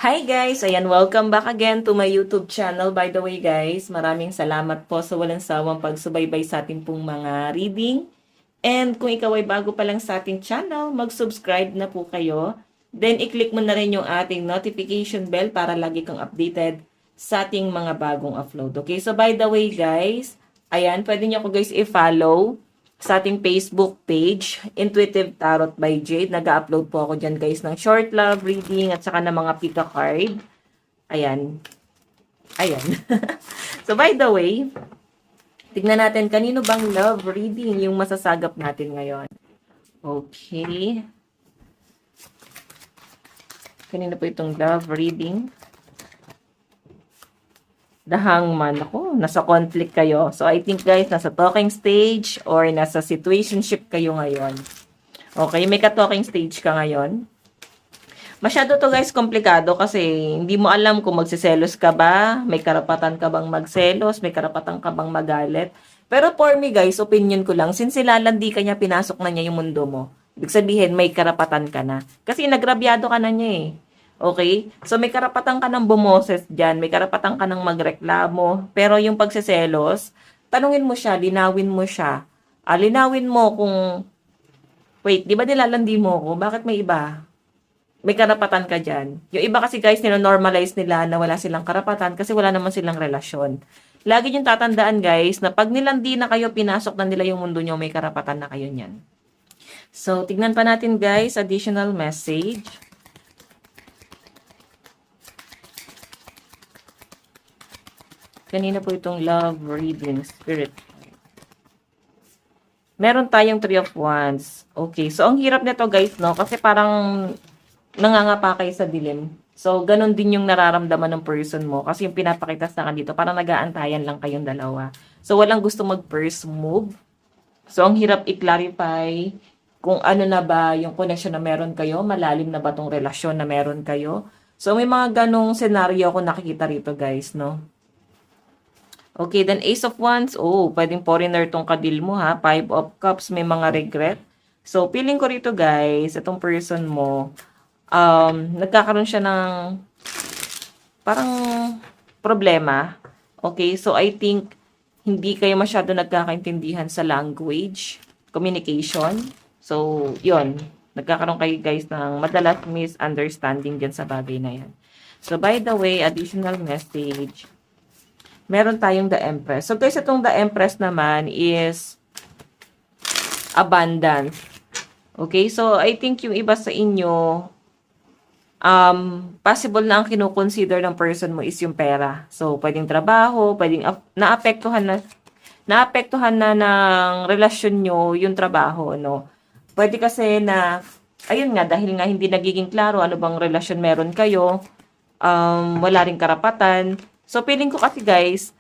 Hi guys! Ayan, welcome back again to my YouTube channel. By the way guys, maraming salamat po sa walang sawang pagsubaybay sa ating pong mga reading. And kung ikaw ay bago pa lang sa ating channel, mag-subscribe na po kayo. Then, i-click mo na rin yung ating notification bell para lagi kang updated sa ating mga bagong upload. Okay, so by the way guys, ayan, pwede niyo ako guys i-follow sa ating Facebook page, Intuitive Tarot by Jade. Nag-upload po ako dyan guys ng short love reading at saka ng mga pick a card. Ayan. Ayan. So by the way, tignan natin kanino bang love reading yung masasagap natin ngayon. Okay. Kanino po itong love reading? The Hangman. Ako, nasa conflict kayo. So, I think guys, nasa talking stage or nasa situationship kayo ngayon. Okay, may ka-talking stage ka ngayon. Masyado to guys, komplikado kasi hindi mo alam kung magsiselos ka ba, may karapatan ka bang magselos, may karapatan ka bang magalit. Pero for me guys, opinion ko lang, since ilalandi ka niya, pinasok na niya yung mundo mo. Ibig sabihin, may karapatan ka na. Kasi nagrabyado ka na niya eh. Okay? So, may karapatan ka ng bumoses dyan. May karapatan ka ng magreklamo. Pero yung pagseselos, tanungin mo siya, linawin mo siya. Linawin mo kung, wait, di ba nilalandi mo ko? Bakit may iba? May karapatan ka dyan. Yung iba kasi guys, nino-normalize nila na wala silang karapatan kasi wala naman silang relasyon. Lagi yung tatandaan guys, na pag nilandi na kayo, pinasok na nila yung mundo nyo, may karapatan na kayo niyan. So, tignan pa natin guys, additional message. Kanina po itong love reading spirit. Meron tayong 3 of Wands. Okay, so ang hirap nito guys, no? Kasi parang nangangapa kayo sa dilim. So, ganun din yung nararamdaman ng person mo. Kasi yung pinapakita sa dito, parang nag-aantayan lang kayong dalawa. So, walang gusto mag-first move. So, ang hirap i-clarify kung ano na ba yung connection na meron kayo. Malalim na ba tong relasyon na meron kayo. So, may mga ganong senaryo ako nakikita rito guys, no? Okay, then Ace of Wands. Oh, pwedeng foreigner tong kadil mo ha. 5 of Cups, may mga regret. So, feeling ko rito guys, itong person mo, nagkakaroon siya ng parang problema. Okay, so I think hindi kayo masyado nagkakaintindihan sa language, communication. So, yon, nagkakaroon kayo guys ng madalas misunderstanding dyan sa bagay na yan. So, by the way, additional message. Meron tayong The Empress. So, guys, itong The Empress naman is abundance. Okay? So, I think yung iba sa inyo, possible na ang kinukonsider ng person mo is yung pera. So, pwedeng trabaho, pwedeng naapektuhan na ng relasyon nyo yung trabaho, no? Pwede kasi na, ayun nga, dahil nga hindi nagiging klaro ano bang relasyon meron kayo, wala ring karapatan. So, feeling ko kasi guys,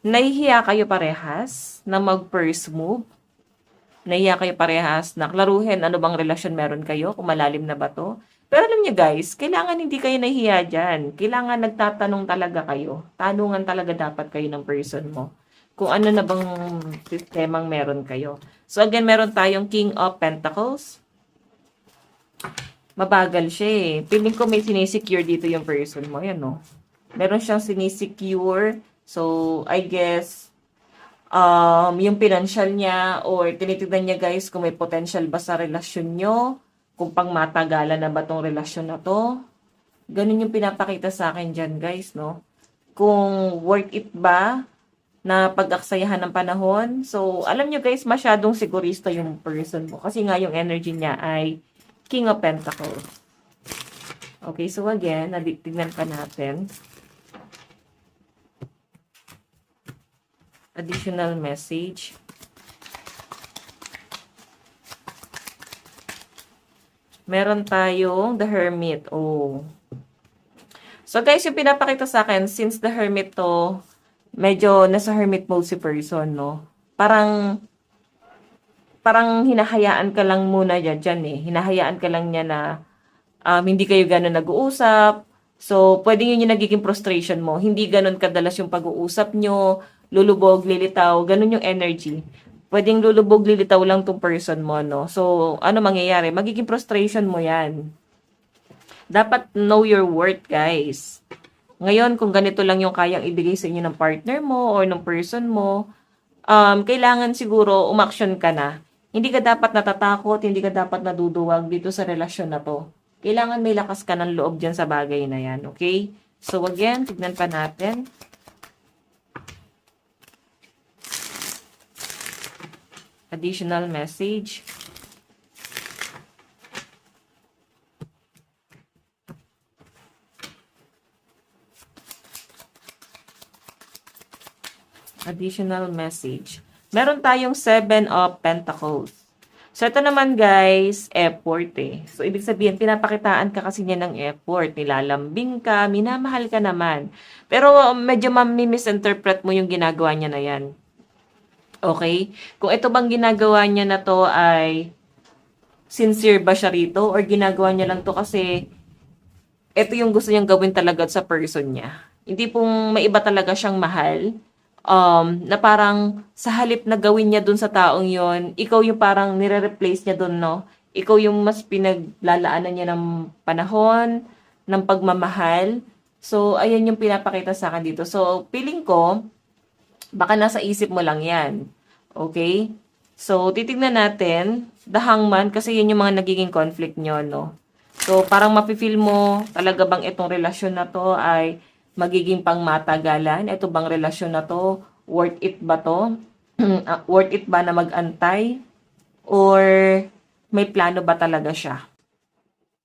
nahihiya kayo parehas na mag-first move. Nahihiya kayo parehas na klaruhin ano bang relasyon meron kayo, kung malalim na ba to. Pero alam niyo guys, kailangan hindi kayo nahihiya dyan. Kailangan nagtatanong talaga kayo. Tanungan talaga dapat kayo ng person mo. Kung ano na bang sistemang meron kayo. So again, meron tayong King of Pentacles. Mabagal siya eh. Feeling ko may sinisecure dito yung person mo. Yan no. Meron siyang sinisecure. So, I guess, yung financial niya or tinitignan niya guys kung may potential ba sa relasyon nyo. Kung pang matagalan na ba tong relasyon na to. Ganun yung pinapakita sa akin dyan guys, no? Kung worth it ba na pag-aksayahan ng panahon. So, alam nyo guys, masyadong sigurista yung person mo. Kasi nga yung energy niya ay King of Pentacles. Okay, so again, tignan pa natin. Additional message. Meron tayong The Hermit. Oh. So guys, yung pinapakita sa akin, since The Hermit to, medyo nasa hermit mode si person, no? Parang hinahayaan ka lang muna dyan eh. Hinahayaan ka lang niya na hindi kayo gano'n nag-uusap. So, pwedeng yun yung nagiging frustration mo. Hindi gano'n kadalas yung pag-uusap nyo, lulubog, lilitaw, ganun yung energy. Pwedeng lulubog, lilitaw lang tong person mo, no? So, ano mangyayari? Magiging frustration mo yan. Dapat know your worth, guys. Ngayon, kung ganito lang yung kayang ibigay sa inyo ng partner mo or ng person mo, kailangan siguro umaksyon ka na. Hindi ka dapat natatakot, hindi ka dapat naduduwag dito sa relasyon na to. Kailangan may lakas ka ng loob dyan sa bagay na yan, okay? So again, tignan pa natin. Additional message. Additional message. Meron tayong 7 of Pentacles. So, ito naman guys, effort eh. So, ibig sabihin, pinapakitaan ka kasi niya ng effort. Nilalambing ka, minamahal ka naman. Pero, medyo mami-misinterpret mo yung ginagawa niya na yan. Okay? Kung ito bang ginagawa niya na to ay sincere ba siya rito? Or ginagawa niya lang to kasi ito yung gusto niyang gawin talaga sa person niya. Hindi pong may iba talaga siyang mahal. Na parang sa halip na gawin niya dun sa taong yon, ikaw yung parang nire-replace niya dun, no? Ikaw yung mas pinaglalaanan niya ng panahon, ng pagmamahal. So, ayan yung pinapakita sa akin dito. So, feeling ko, baka nasa isip mo lang yan. Okay? So, titignan natin, the hangman, kasi yun yung mga nagiging conflict nyo, no? So, parang mafe-feel mo, talaga bang itong relasyon na to ay magiging pangmatagalan? Ito bang relasyon na to? Worth it ba to? Worth it ba na mag-antay? Or may plano ba talaga siya?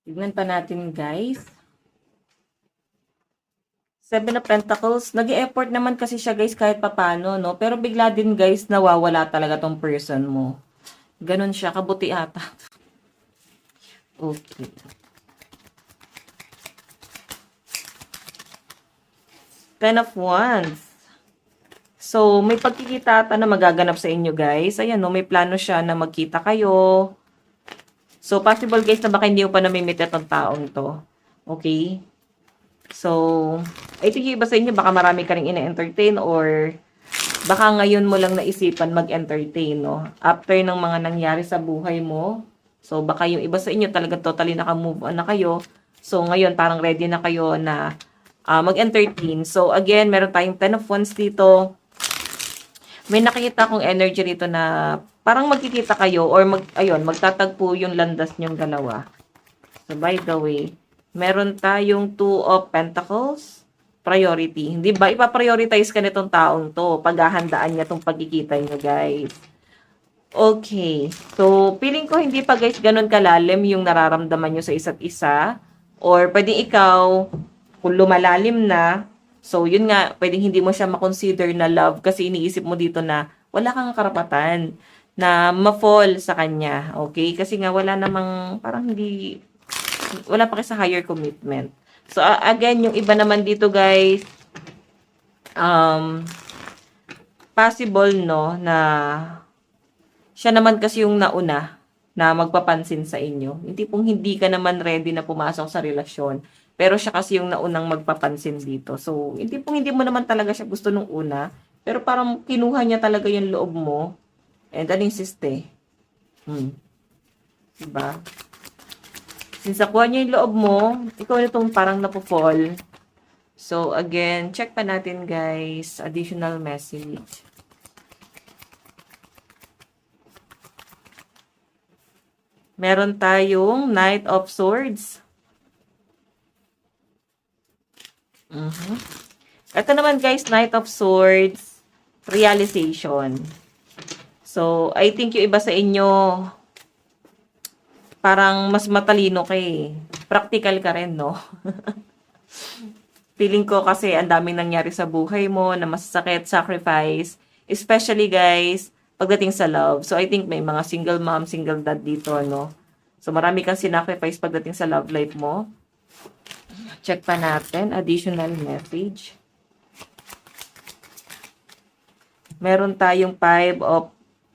Tignan pa natin, guys. 7 of Pentacles. Nag-e-effort naman kasi siya, guys, kahit papano, no? Pero bigla din, guys, nawawala talaga tong person mo. Ganon siya. Kabuti ata. Okay. Ten of Wands. So, may pagkikita ata na magaganap sa inyo, guys. Ayan, no, may plano siya na magkita kayo. So, possible, guys, na baka hindi mo pa namimit itong taong to. Okay? So, I think yung iba sa inyo, baka marami ka rin ina-entertain or baka ngayon mo lang naisipan mag-entertain, no? After ng mga nangyari sa buhay mo. So, baka yung iba sa inyo talaga totally naka-move on na kayo. So, ngayon, parang ready na kayo na mag-entertain. So, again, meron tayong 10 of Wands dito. May nakikita akong energy rito na parang magkikita kayo or magtatagpo yung landas nyong dalawa. So, by the way, meron tayong 2 of Pentacles. Priority. Hindi ba? Ipa-prioritize ka nitong taong to. Paghahandaan niya tong pagkikita nyo, guys. Okay. So, feeling ko hindi pa, guys, ganun kalalim yung nararamdaman nyo sa isa't isa. Or, pwedeng ikaw, kung lumalalim na, so, yun nga, pwedeng hindi mo siya makonsider na love kasi iniisip mo dito na wala kang karapatan na ma-fall sa kanya. Okay? Kasi nga, wala namang, parang hindi, wala pa kayo sa higher commitment. So, again, yung iba naman dito, guys, possible, no, na siya naman kasi yung nauna na magpapansin sa inyo. Hindi pong hindi ka naman ready na pumasok sa relasyon. Pero siya kasi yung naunang magpapansin dito. So, hindi mo naman talaga siya gusto nung una. Pero parang kinuha niya talaga yung loob mo. And insiste. Diba? Since nakuha niya yung loob mo, ikaw na itong parang napofall. So, again, check pa natin, guys. Additional message. Meron tayong Knight of Swords. Ito naman, guys, Knight of Swords, realization. So, I think yung iba sa inyo, parang mas matalino ka eh. Practical ka rin, no? Feeling ko kasi ang daming nangyari sa buhay mo na masasakit, sacrifice. Especially, guys, pagdating sa love. So, I think may mga single mom, single dad dito, no? So, marami kang sinacrifice pagdating sa love life mo. Check pa natin. Additional message. Meron tayong 5 of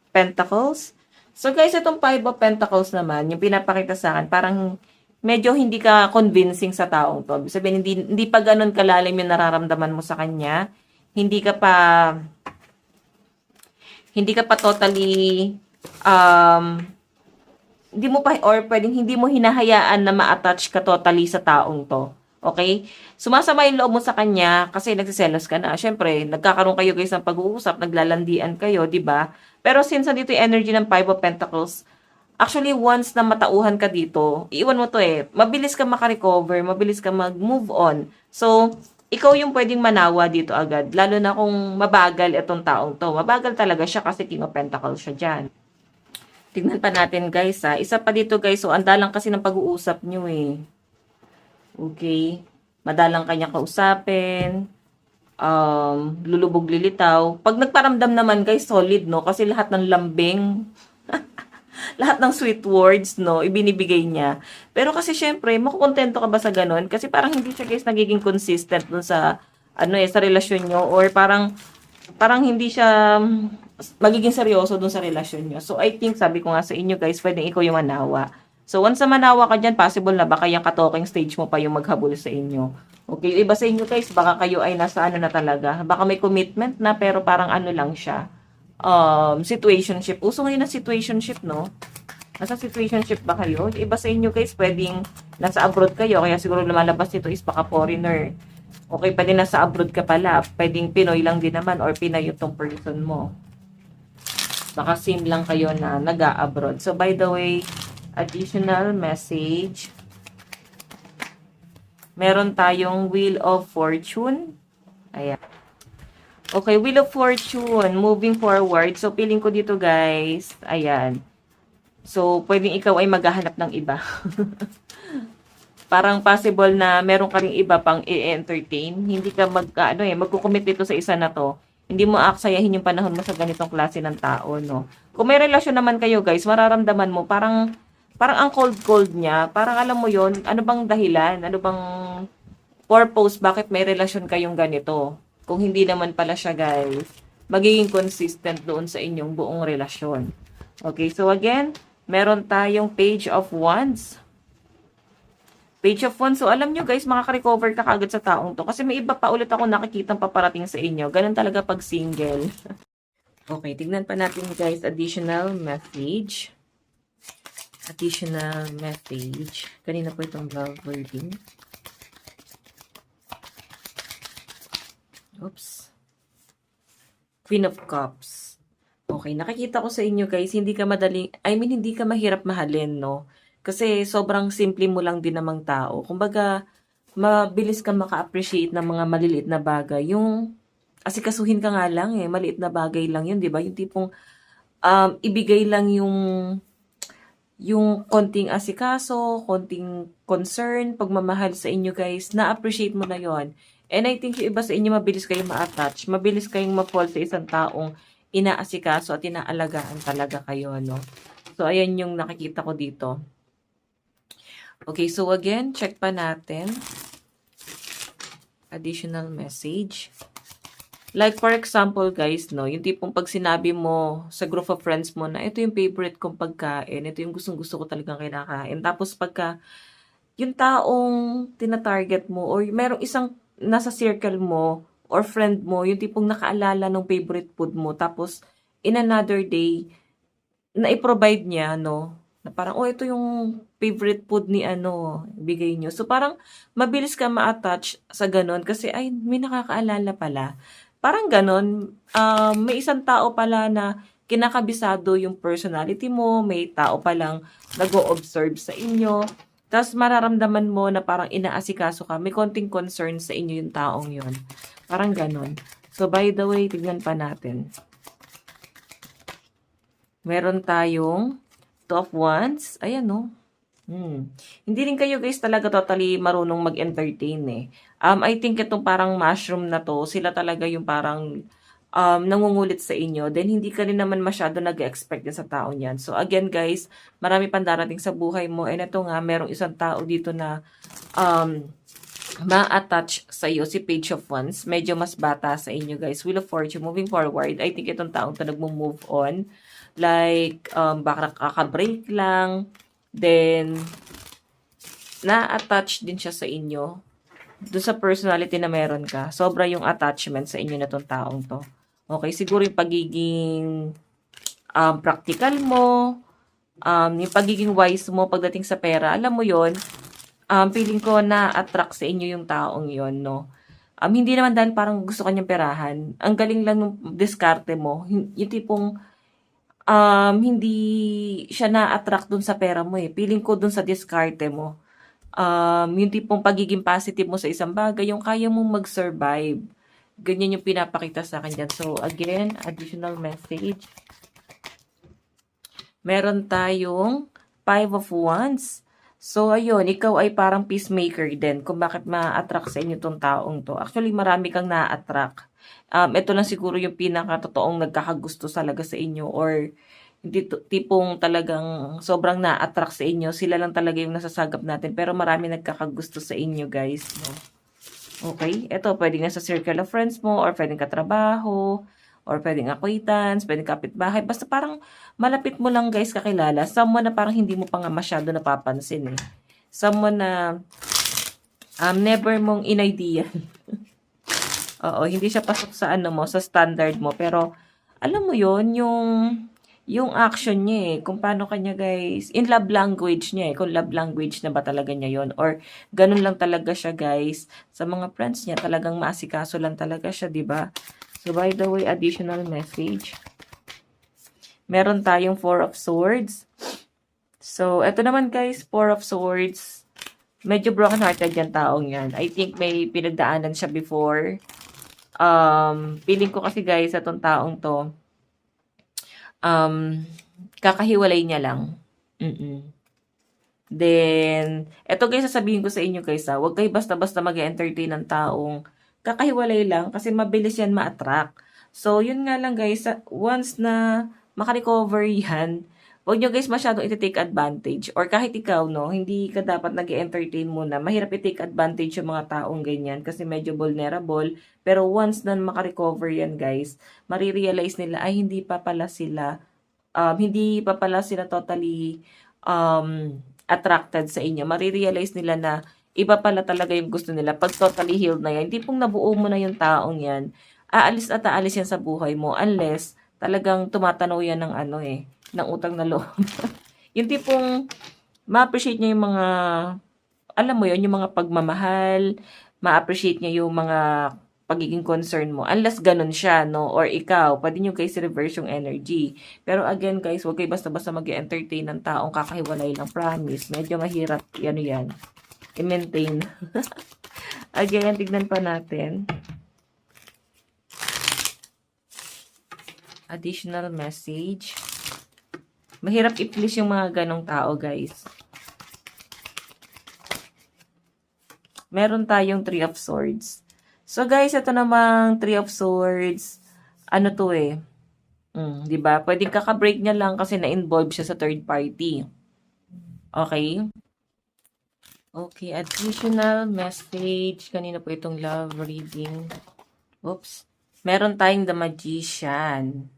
Pentacles. So, guys, itong 5 of Pentacles naman, yung pinapakita sa akin, parang medyo hindi ka convincing sa taong to. Sabihin, hindi pa ganun kalalim yung nararamdaman mo sa kanya. Hindi ka pa Hindi ka pa totally, um, hindi mo pa, or pwedeng hindi mo hinahayaan na ma-attach ka totally sa taong to. Okay? Sumasama yung loob mo sa kanya kasi nagsiselos ka na. Siyempre, nagkakaroon kayo guys ng pag-uusap, naglalandian kayo, di ba? Pero since nandito yung energy ng Five of Pentacles, actually, once na matauhan ka dito, iiwan mo to eh. Mabilis ka makarecover, mabilis ka mag-move on. So, ikaw yung pwedeng manawa dito agad. Lalo na kung mabagal itong taong to. Mabagal talaga siya kasi King of Pentacles siya dyan. Tignan pa natin guys ha. Isa pa dito guys. So, andalang kasi ng pag-uusap nyo eh. Okay. Madalang kanya kausapin. Lulubog lilitaw. Pag nagparamdam naman guys, solid no. Kasi lahat ng lambing, lahat ng sweet words, no, ibinibigay niya. Pero kasi syempre, makukontento ka ba sa ganun? Kasi parang hindi siya guys nagiging consistent dun sa, ano eh, sa relasyon nyo. Or parang hindi siya magiging seryoso dun sa relasyon nyo. So, I think, sabi ko nga sa inyo guys, pwedeng ikaw yung manawa. So, once na manawa ka dyan, possible na baka yung ka-talking stage mo pa yung maghabol sa inyo. Okay, iba sa inyo guys, baka kayo ay nasa ano na talaga. Baka may commitment na, pero parang ano lang siya. Situationship. Uso ngayon na situationship, no? Nasa situationship ba kayo? Iba sa inyo guys, pwedeng nasa abroad kayo, kaya siguro lumalabas dito is baka foreigner. Okay, pwede nasa abroad ka pala. Pwedeng Pinoy lang din naman or Pinay yung person mo. Baka same lang kayo na nag-a-abroad. So, by the way, additional message. Meron tayong Wheel of Fortune. Ayan. Okay, Wheel of Fortune. Moving forward. So, feeling ko dito, guys. Ayan. So, pwedeng ikaw ay maghahanap ng iba. Parang possible na meron ka ring iba pang i-entertain. Hindi ka magkukumit dito sa isa na to. Hindi mo aksayahin yung panahon mo sa ganitong klase ng tao, no? Kung may relasyon naman kayo, guys, mararamdaman mo, parang ang cold-cold niya. Parang alam mo yon, ano bang dahilan? Ano bang purpose? Bakit may relasyon kayong ganito? Kung hindi naman pala siya, guys, magiging consistent doon sa inyong buong relasyon. Okay, so again, meron tayong Page of Wands. Page of Wands. So, alam nyo guys, makaka-recover ka kagad sa taong to. Kasi may iba pa ulit ako nakikitang paparating sa inyo. Ganun talaga pag single. Okay, tignan pa natin guys. Additional message. Additional message. Kanina po itong love wording. Oops. Queen of Cups. Okay, nakikita ko sa inyo guys, hindi ka hindi ka mahirap mahalin, no? Kasi sobrang simple mo lang din namang tao. Kumbaga, mabilis ka maka-appreciate ng mga maliliit na bagay. Yung asikasuhin ka nga lang eh, maliit na bagay lang yun, di ba? Yung tipong ibigay lang yung konting asikaso, konting concern, pagmamahal sa inyo guys, na-appreciate mo na yon. And I think yung iba sa inyo, mabilis kayong ma-attach, mabilis kayong ma-fall sa isang taong inaasikaso at inaalagaan talaga kayo, no? So, ayan yung nakikita ko dito. Okay, so again, check pa natin. Additional message. Like for example, guys, no, yung tipong pag sinabi mo sa group of friends mo na ito yung favorite kong pagkain, ito yung gustong-gusto ko talagang kinakain. Tapos pagka yung taong tina-target mo or merong isang nasa circle mo or friend mo, yung tipong nakaalala ng favorite food mo, tapos in another day, na i-provide niya, no, na parang, oh, ito yung favorite food ni ano, bigay nyo. So, parang, mabilis ka ma-attach sa ganon kasi, ay, may nakakaalala pala. Parang ganon, may isang tao pala na kinakabisado yung personality mo, may tao palang nag-o-observe sa inyo, tapos mararamdaman mo na parang inaasikaso ka, may konting concern sa inyo yung taong yon. Parang ganon. So, by the way, tignan pa natin. Meron tayong Two of Wands. Ayan, no? Hindi rin kayo guys talaga totally marunong mag-entertain eh. I think itong parang mushroom na to, sila talaga yung parang nangungulit sa inyo. Then hindi ka rin naman masyado nag-expect din sa tao niyan. So again guys, marami pang darating sa buhay mo. And ito nga, merong isang tao dito na ma-attach sa iyo, si Page of Wands. Medyo mas bata sa inyo guys. Wheel of Fortune, moving forward. I think itong taong to nagmo-move on. Like, baka nakaka-break lang. Then, na-attach din siya sa inyo. Doon sa personality na meron ka. Sobra yung attachment sa inyo na tong taong to. Okay, siguro yung pagiging practical mo, yung pagiging wise mo pagdating sa pera, alam mo yon, feeling ko na-attract sa inyo yung taong yon, no? Hindi naman dahil parang gusto kanyang perahan. Ang galing lang ng diskarte mo. Yung tipong hindi siya na-attract dun sa pera mo eh. Feeling ko dun sa diskarte mo. Yung tipong pagiging positive mo sa isang bagay, yung kaya mong mag-survive. Ganyan yung pinapakita sa akin dyan. So, again, additional message. Meron tayong Five of Wands. So, ayun, ikaw ay parang peacemaker din kung bakit ma-attract sa inyo tong taong to. Actually, marami kang na-attract. Ito lang siguro yung pinaka-totoong nagkakagusto talaga sa inyo or hindi tipong talagang sobrang na-attract sa inyo. Sila lang talaga yung nasasagap natin. Pero marami nagkakagusto sa inyo, guys. No? Okay? Ito, pwedeng nasa circle of friends mo or pwedeng katrabaho or pwedeng acquaintance, pwedeng kapitbahay. Basta parang malapit mo lang guys kakilala. Someone na parang hindi mo pa nga masyado napapansin eh. Someone na never mong in-idea. Oo, hindi siya pasok sa ano mo, sa standard mo. Pero, alam mo yon yung action niya eh. Kung paano kanya guys, in love language niya eh. Kung love language na ba talaga niya yon or ganun lang talaga siya guys. Sa mga friends niya, talagang maasikaso lang talaga siya, di ba? So, by the way, additional message. Meron tayong Four of Swords. So, eto naman guys, Four of Swords. Medyo broken-hearted yung taong yan. I think may pinagdaanan siya before. Feeling ko kasi guys, itong taong to, kakahiwalay niya lang. Then, eto guys, sasabihin ko sa inyo guys huwag kayo basta-basta mag-entertain ng taong kakahiwalay lang kasi mabilis yan ma-attract. So, yun nga lang guys, once na makarecover yan, huwag nyo guys masyadong iti-take advantage. Or kahit ikaw, no, hindi ka dapat nag-entertain muna. Mahirap i-take advantage yung mga taong ganyan kasi medyo vulnerable. Pero once na makarecover yan guys, marirealize nila ay hindi pa pala sila totally attracted sa inyo. Marirealize nila na iba pala talaga yung gusto nila. Pag totally healed na yan, hindi pong nabuo mo na yung taong yan, aalis at aalis yan sa buhay mo unless talagang tumatanaw yan ng ano ng utang na loob. Yung tipong ma-appreciate niya yung mga, alam mo yun, yung mga pagmamahal, ma-appreciate niya yung mga pagiging concern mo. Unless ganun siya, no? Or ikaw, pwede nyo guys reverse yung energy. Pero again guys, huwag kayo basta-basta mag-entertain ng taong kakahiwalay lang, promise. Medyo mahirap, yan, i-maintain. Again, tignan pa natin. Additional message. Mahirap i-please yung mga ganong tao, guys. Meron tayong Three of Swords. So, guys, ito namang Three of Swords. Ano to eh? Diba? Pwedeng kaka-break niya lang kasi na-involve siya sa third party. Okay? Okay, additional message. Kanina po itong love reading. Oops. Meron tayong The Magician.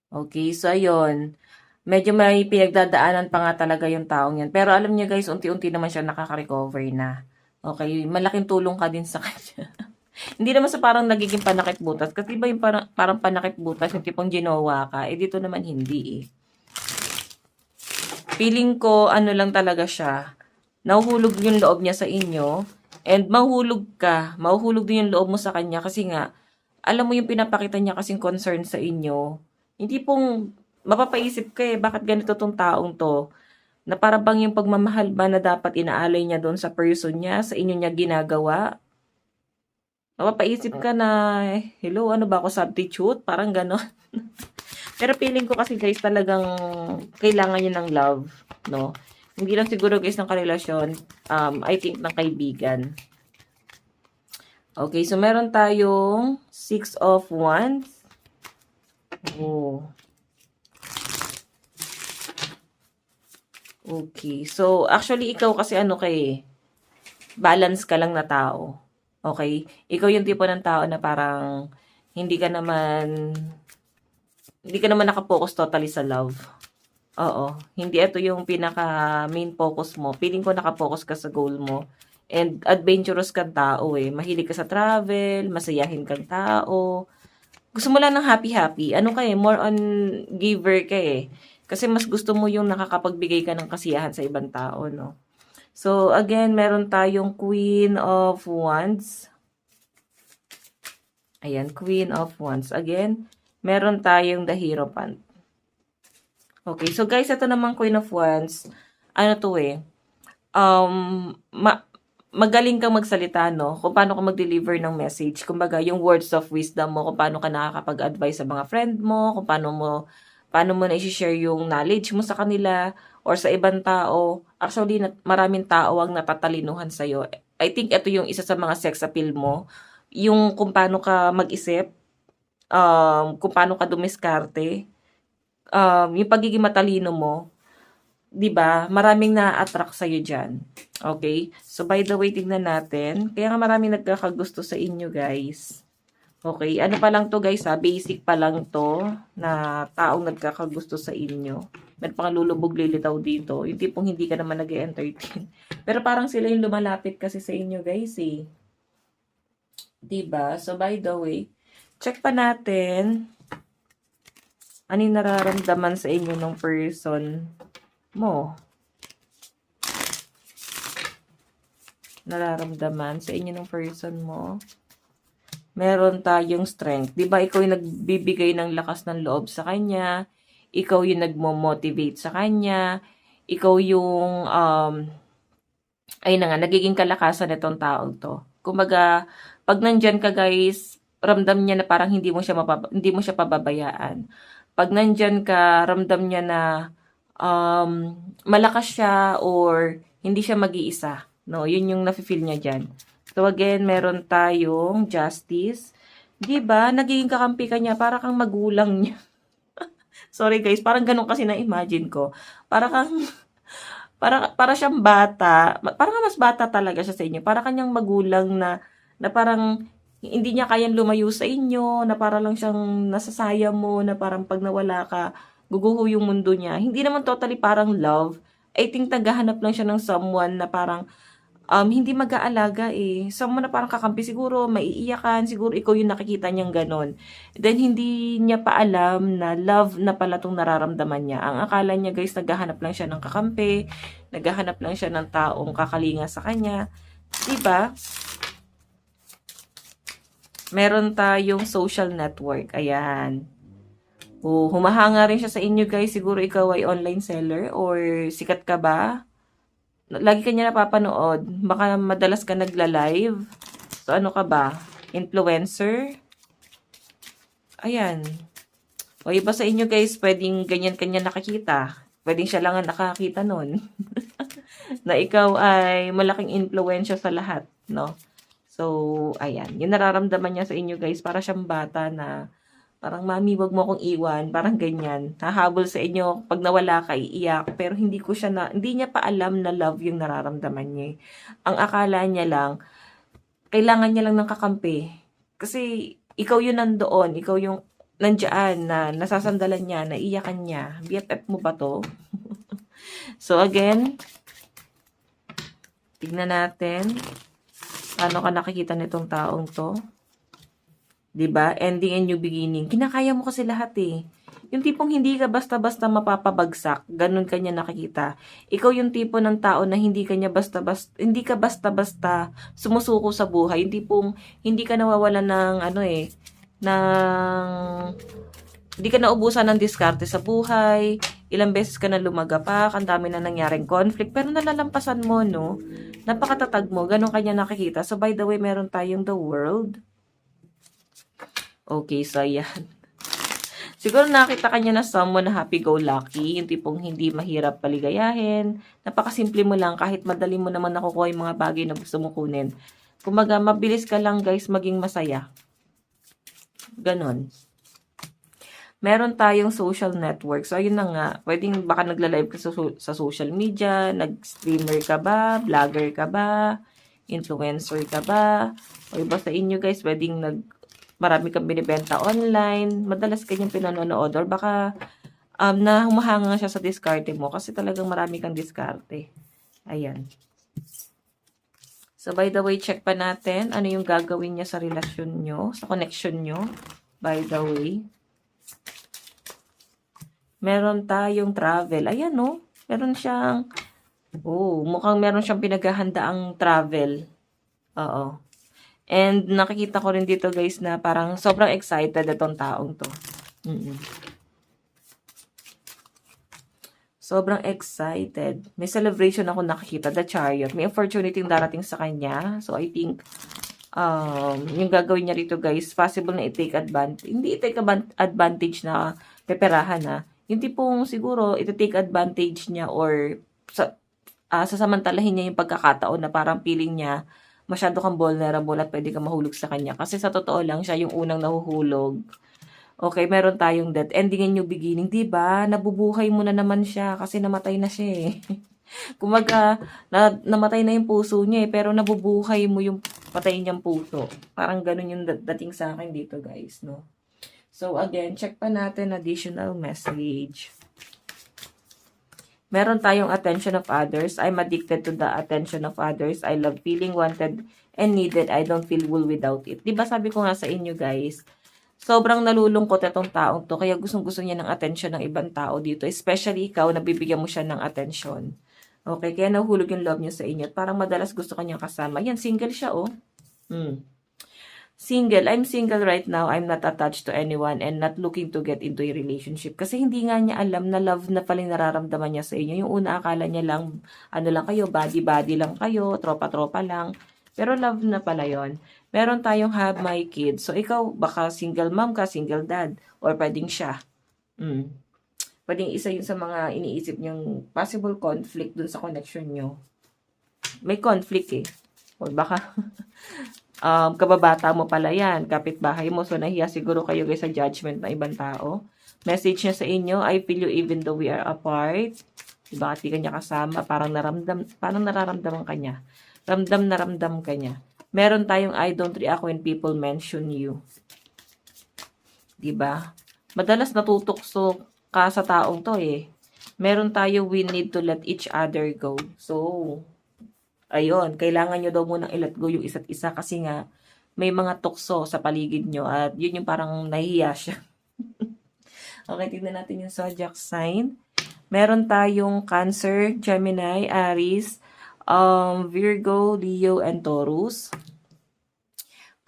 Okay, so ayun. Medyo may pinagdadaanan pa nga talaga yung taong yan. Pero alam niyo guys, unti-unti naman siya nakaka-recover na. Okay, malaking tulong ka din sa kanya. Hindi naman sa parang nagiging panakit butas. Kasi iba yung parang panakit butas, yung tipong ginawa ka. Eh dito naman hindi eh. Feeling ko, ano lang talaga siya. Nahuhulog yung loob niya sa inyo. And mahuhulog din yung loob mo sa kanya. Kasi nga, alam mo yung pinapakita niya kasing concern sa inyo. Hindi pong mapapaisip ka bakit ganito tong taong to? Na para bang yung pagmamahal ba na dapat inaalay niya doon sa person niya, sa inyo niya ginagawa? Mapapaisip ka na, hello, ano ba ako, substitute? Parang gano'n. Pero feeling ko kasi guys, talagang kailangan niya ng love, no? Hindi lang siguro guys ng karelasyon, I think ng kaibigan. Okay, so meron tayong Six of Wands. Oh. Okay. So, actually, ikaw kasi ano balance ka lang na tao. Okay? Ikaw yung tipo ng tao na parang hindi ka naman nakapokus totally sa love. Oo. Hindi ito yung pinaka main focus mo. Feeling ko nakapokus ka sa goal mo. And adventurous kang tao eh. Mahilig ka sa travel, masayahin kang tao. gusto mo lang ng happy-happy. Ano ka eh, more on giver ka eh. Kasi mas gusto mo yung nakakapagbigay ka ng kasiyahan sa ibang tao, no? So, again, meron tayong Queen of Wands. Ayan, Queen of Wands. Again, meron tayong the Hierophant. Okay, so guys, ito naman Queen of Wands. Ano to eh, um, magaling kang magsalita, no? Kung paano ka mag-deliver ng message. Kumbaga, yung words of wisdom mo, kung paano ka nakakapag-advise sa mga friend mo, kung paano mo na i-share yung knowledge mo sa kanila or sa ibang tao. Actually, maraming tao ang natatalinuhan sa'yo. I think ito yung isa sa mga sex appeal mo. Yung kung paano ka mag-isip, kung paano ka dumiskarte, yung pagiging matalino mo, 'di ba? Maraming na-attract sa iyo diyan. Okay? So by the way, tingnan natin. Kaya nga maraming nagkakagusto sa inyo, guys. Okay, ano pa lang to guys ha, basic pa lang to na taong nagkakagusto sa inyo. Meron pang lulubog lilitaw dito. Yung tipong hindi ka naman nag-entertain. Pero parang sila yung lumalapit kasi sa inyo guys eh. 'Di ba? So by the way, check pa natin ano yung nararamdaman sa inyo ng person mo. Nararamdaman sa inyo ng person mo. Meron tayong strength. 'Di ba ikaw yung nagbibigay ng lakas ng loob sa kanya, ikaw yung nagmo-motivate sa kanya, ikaw yung ayun na nga, nagiging kalakasan nitong taong 'to. Kumbaga, pag nandiyan ka guys, ramdam niya na parang hindi mo siya pababayaan. Pag nandiyan ka, ramdam niya na malakas siya or hindi siya mag-iisa. No, yun yung nafe-feel niya diyan. So again, meron tayong justice. 'Di ba? Nagiging kakampi ka niya para kang magulang niya. Sorry guys, parang ganun kasi na-imagine ko. Para kang para siyang bata. Parang mas bata talaga siya sa inyo. Para kanyang magulang na parang hindi niya kayang lumayo sa inyo, na para lang siyang nasasayang mo, na parang pag nawala ka, guguho yung mundo niya. Hindi naman totally parang love. I think naghahanap lang siya ng someone na parang hindi mag-aalaga eh. Someone na parang kakampi, siguro maiiyakan, siguro ikaw yung nakikita niyang ganon. Then hindi niya pa alam na love na pala tong nararamdaman niya. Ang akala niya guys, naghahanap lang siya ng kakampi, naghahanap lang siya ng taong kakalinga sa kanya. Diba? Meron tayong social network. Ayan. Humahanga rin siya sa inyo guys. Siguro ikaw ay online seller or sikat ka ba? Lagi ka niya napapanood. Baka madalas ka nagla-live. So ano ka ba? Influencer? Ayan. O iba sa inyo guys, pwedeng ganyan kanya nakakita. Pwedeng siya lang ang nakakita nun. Na ikaw ay malaking influensya sa lahat, no? So, ayan. Yung nararamdaman niya sa inyo guys, para siyang bata na parang, mami, wag mo akong iwan. Parang ganyan. Hahabol sa inyo. Pag nawala ka, iiyak. Pero hindi niya pa alam na love yung nararamdaman niya. Ang akala niya lang, kailangan niya lang ng kakampi. Kasi, ikaw yung nandoon. Ikaw yung nandiyan na nasasandalan niya, naiyakan niya. BFF mo ba to? So, again, tignan natin. Paano ka nakikita nitong taong to? 'Di ba? Ending and new beginning. Kinakaya mo kasi lahat eh. Yung tipong hindi ka basta-basta mapapabagsak, ganun kanya nakikita. Ikaw yung tipo ng tao na hindi ka basta-basta sumusuko sa buhay. Yung tipong hindi ka nawawalan ng hindi ka naubusan ng diskarte sa buhay. Ilang beses ka na lumagapak, ang dami na nangyaring conflict, pero nalalampasan mo, no? Napakatatag mo, ganun kanya nakikita. So, by the way, meron tayong the world. Okay, so ayan. Siguro nakita kanya na someone na happy-go-lucky, yung tipong hindi mahirap paligayahin. Napakasimple mo lang, kahit madali mo naman nakukuha yung mga bagay na gusto mo kunin. Kumaga, mabilis ka lang guys maging masaya. Ganon. Meron tayong social network. So, ayun na nga. Pwedeng baka nagla-live ka sa social media, nag-streamer ka ba, vlogger ka ba, influencer ka ba, o iba sa inyo guys, pwedeng marami kang binibenta online, madalas kanyang pinanonood, or baka na humahanga siya sa diskarte mo kasi talagang marami kang diskarte. Ayan. So, by the way, check pa natin ano yung gagawin niya sa relasyon nyo, sa connection nyo. by the way. Meron tayong travel. Ayan, no? Meron siyang, mukhang meron siyang pinaghahandaang travel. Oo. And nakikita ko rin dito, guys, na parang sobrang excited itong taong to. Sobrang excited. May celebration ako nakikita, the Chariot. May opportunity darating sa kanya. So, I think, yung gagawin niya rito, guys, possible na i-take advantage. Hindi i-take advantage na peperahan, ha. Yung tipong siguro, ito-take advantage niya or sasamantalahin niya yung pagkakataon na parang feeling niya masyado kang vulnerable at pwede kang mahulog sa kanya. Kasi sa totoo lang, siya yung unang nahuhulog. Okay, meron tayong that. Ending and new beginning. Diba? Nabubuhay mo na naman siya kasi namatay na siya eh. Kumaga, namatay na yung puso niya eh, pero nabubuhay mo yung patay niyang puso. Parang ganun yung dating sa akin dito, guys, no? So, again, check pa natin additional message. Meron tayong attention of others. I'm addicted to the attention of others. I love feeling wanted and needed. I don't feel whole without it. Diba sabi ko nga sa inyo, guys, sobrang nalulungkot itong taong to. Kaya gustong-gusto niya ng attention ng ibang tao dito. Especially ikaw, nabibigyan mo siya ng attention. Okay, kaya nahulog yung love niya sa inyo. At parang madalas gusto kanyang kasama. Yan, single siya, oh. Single. I'm single right now. I'm not attached to anyone and not looking to get into a relationship. Kasi hindi nga niya alam na love na pala yung nararamdaman niya sa inyo. Yung una, akala niya lang, ano lang kayo, body-body lang kayo, tropa-tropa lang. Pero love na pala yon. Meron tayong have my kids. So, ikaw, baka single mom ka, single dad, or pwedeng siya. Pwedeng isa yun sa mga iniisip niyang possible conflict dun sa connection nyo. May conflict eh. O baka kababata mo pala yan, kapitbahay mo, so nahiya siguro kayo guys sa judgment ng ibang tao. Message niya sa inyo, I feel you even though we are apart. Diba, di kanya kasama, parang nararamdaman kanya. Ramdam na ramdam kanya. Meron tayong I don't react when people mention you. Diba? Madalas natutokso ka sa taong to eh. Meron tayo we need to let each other go. So, ayun, kailangan nyo daw munang i-let go yung isa't isa kasi nga may mga tukso sa paligid nyo at yun yung parang nahihiya siya. Okay, tignan natin yung zodiac sign. Meron tayong Cancer, Gemini, Aries, Virgo, Leo, and Taurus.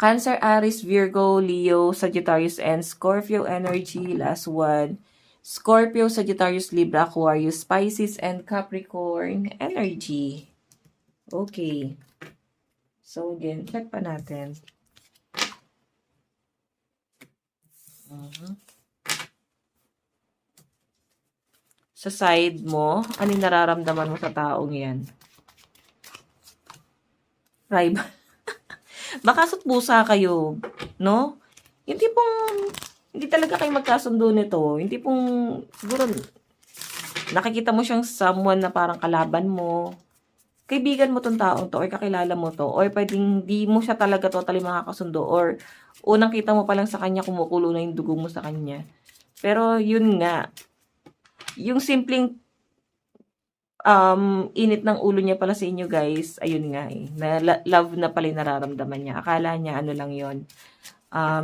Cancer, Aries, Virgo, Leo, Sagittarius, and Scorpio energy. Last one. Scorpio, Sagittarius, Libra, Aquarius, Pisces, and Capricorn energy. Okay. So, again, check pa natin. Sa side mo, anong nararamdaman mo sa taong yan? Rival. Makasot pusa kayo, no? Yung tipong, hindi talaga kayo magkasundo nito. Yung tipong, siguro, nakikita mo siyang someone na parang kalaban mo. Kaibigan mo tong taong to, or kakilala mo to, or pwedeng di mo siya talaga totally makakasundo, or unang kita mo pa lang sa kanya, kumukulo na yung dugo mo sa kanya. Pero, yun nga, yung simpleng init ng ulo niya pala sa inyo, guys, ayun nga eh, na love na pala yung nararamdaman niya. Akala niya, ano lang yon,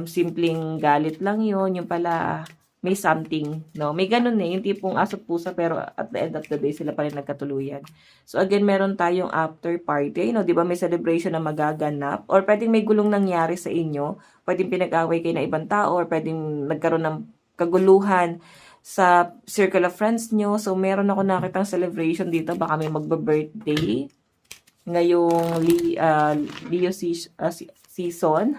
simpleng galit lang yon, yung pala, may something, no? May ganun eh, yung tipong asot pusa, pero at the end of the day, sila pa rin nagkatuluyan. So, again, meron tayong after party, no? Di ba may celebration na magaganap? Or pwedeng may gulong nangyari sa inyo, pwedeng pinag-away kayo na ibang tao, or pwedeng nagkaroon ng kaguluhan sa circle of friends nyo. So, meron ako nakitang celebration dito, baka may magba-birthday ngayong Leo season.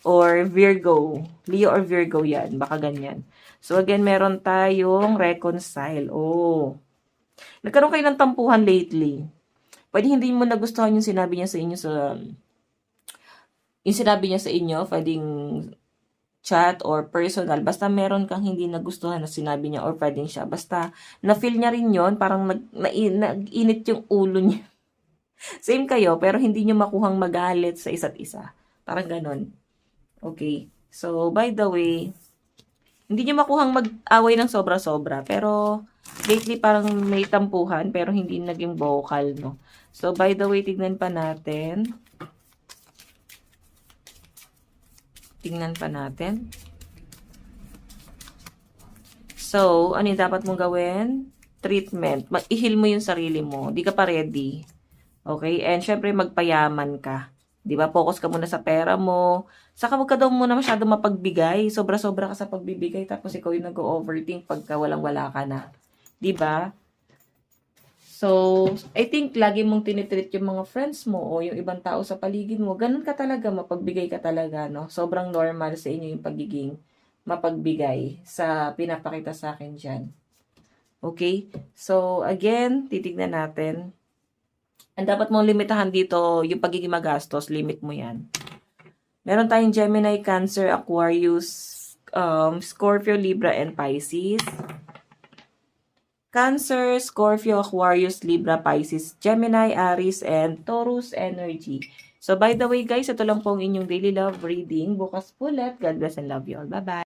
Or Virgo. Leo or Virgo yan. Baka ganyan. So, again, meron tayong reconcile. Oh. Nagkaroon kayo ng tampuhan lately. Pwede hindi mo nagustuhan yung sinabi niya sa inyo yung sinabi niya sa inyo, pwedeng chat or personal. Basta meron kang hindi nagustuhan na sinabi niya or pwedeng siya. Basta, na-feel niya rin yon, parang nag-init yung ulo niya. Same kayo, pero hindi niyo makuhang magalit sa isa't isa. Parang ganon. Okay. So, by the way, hindi nyo makuhang mag-away ng sobra-sobra. Pero, lately parang may tampuhan, pero hindi naging vocal, no? So, by the way, tignan pa natin. Tingnan pa natin. So, ano yung dapat mong gawin? Treatment. I-heal mo yung sarili mo. Di ka pa ready. Okay? And syempre, magpayaman ka. Di ba? Focus ka muna sa pera mo. Saka wag ka daw muna masyado mapagbigay. Sobra-sobra ka sa pagbibigay. Tapos ikaw yung nag-overthink pagka walang-wala ka na. Di ba? So, I think lagi mong tinitreat yung mga friends mo o yung ibang tao sa paligid mo. Ganun ka talaga, mapagbigay ka talaga, no? Sobrang normal sa inyo yung pagiging mapagbigay sa pinapakita sa akin dyan. Okay? So, again, titignan natin. Ang dapat mong limitahan dito, yung pagiging magastos, limit mo yan. Meron tayong Gemini, Cancer, Aquarius, Scorpio, Libra, and Pisces. Cancer, Scorpio, Aquarius, Libra, Pisces, Gemini, Aries, and Taurus energy. So, by the way guys, ito lang po ang inyong daily love reading. Bukas po ulit. God bless and love you all. Bye-bye.